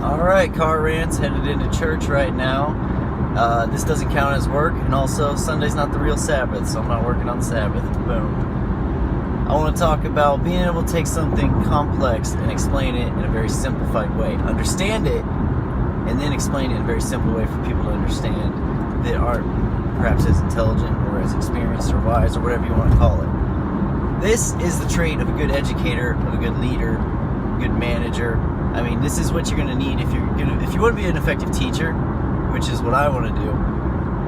Alright, car rants, headed into church right now. This doesn't count as work, and also Sunday's not the real Sabbath, so I'm not working on the Sabbath. Boom. I want to talk about being able to take something complex and explain it in a very simplified way. Understand it, and then explain it in a very simple way for people to understand that aren't perhaps as intelligent or as experienced or wise or whatever you want to call it. This is the trait of a good educator, of a good leader, a good manager. I mean, this is what you're going to need if you want to be an effective teacher, which is what I want to do,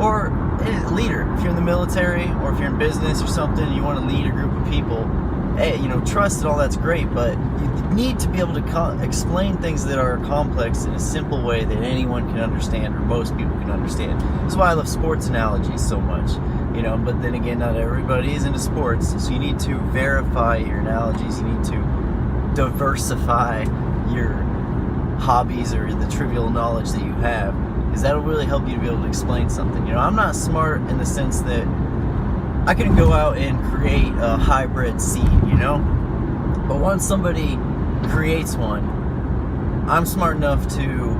or a leader. If you're in the military or if you're in business or something, you want to lead a group of people. Hey, trust and all that's great, but you need to be able to explain things that are complex in a simple way that anyone can understand, or most people can understand. That's why I love sports analogies so much, but then again, not everybody is into sports, so you need to verify your analogies, you need to diversify your hobbies or the trivial knowledge that you have, because that'll really help you to be able to explain something. I'm not smart in the sense that I can go out and create a hybrid seed, but once somebody creates one, I'm smart enough to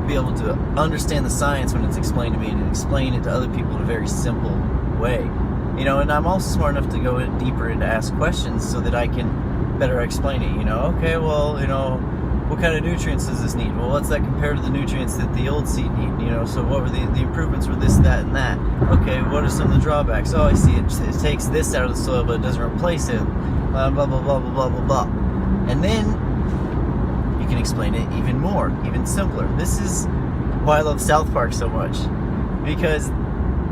be able to understand the science when it's explained to me and explain it to other people in a very simple way, and I'm also smart enough to go in deeper and to ask questions so that I can better explain it. Okay, well, what kind of nutrients does this need? Well, what's that compared to the nutrients that the old seed need? So what were the improvements were this, that, and that? Okay, what are some of the drawbacks? Oh, I see, it takes this out of the soil, but it doesn't replace it. Blah, blah, blah, blah, blah, blah, blah. And then you can explain it even more, even simpler. This is why I love South Park so much, because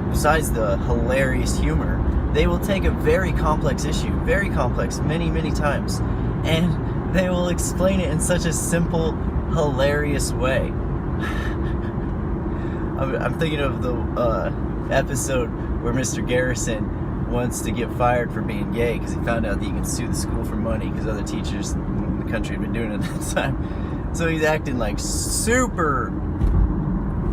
besides the hilarious humor, they will take a very complex issue, very complex, many, many times, and they will explain it in such a simple, hilarious way. I'm thinking of the episode where Mr. Garrison wants to get fired for being gay because he found out that he can sue the school for money because other teachers in the country had been doing it at the time. So he's acting like super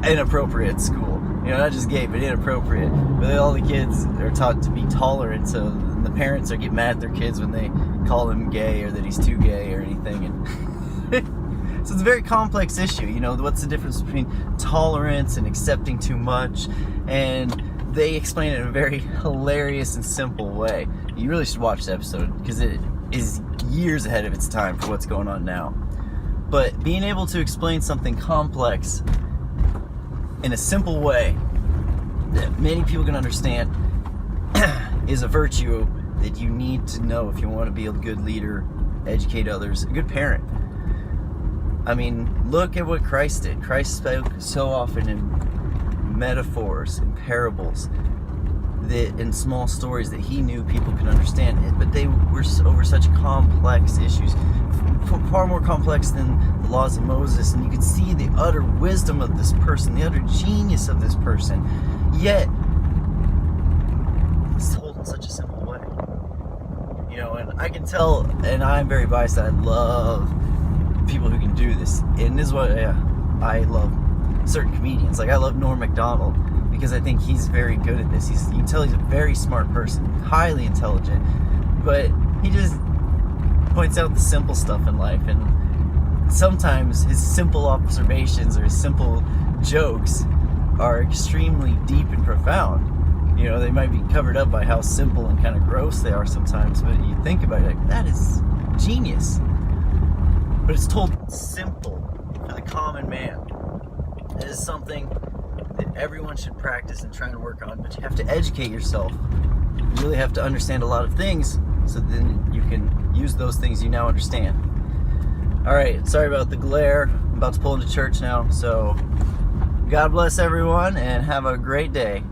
inappropriate at school. Not just gay, but inappropriate. But all the kids are taught to be tolerant, so the parents get mad at their kids when they call him gay or that he's too gay or anything. And so it's a very complex issue. What's the difference between tolerance and accepting too much? And they explain it in a very hilarious and simple way. You really should watch the episode because it is years ahead of its time for what's going on now. But being able to explain something complex in a simple way that many people can understand is a virtue that you need to know if you want to be a good leader, educate others, a good parent. I mean, look at what Christ did. Christ spoke so often in metaphors and parables, that in small stories that he knew people could understand it, but they were over such complex issues, far more complex than the laws of Moses, and you could see the utter wisdom of this person, the utter genius of this person, yet it's told in such a simple way. And I can tell, and I'm very biased, that I love people who can do this, and this is what I love certain comedians. Like, I love Norm Macdonald because I think he's very good at this. You can tell he's a very smart person, highly intelligent, but he just points out the simple stuff in life, and sometimes his simple observations or his simple jokes are extremely deep and profound. They might be covered up by how simple and kind of gross they are sometimes, but you think about it, like, that is genius. But it's told simple for the common man. It is something that everyone should practice and try to work on, but you have to educate yourself. You really have to understand a lot of things, so then you can use those things you now understand. Alright, sorry about the glare. I'm about to pull into church now, so God bless everyone and have a great day.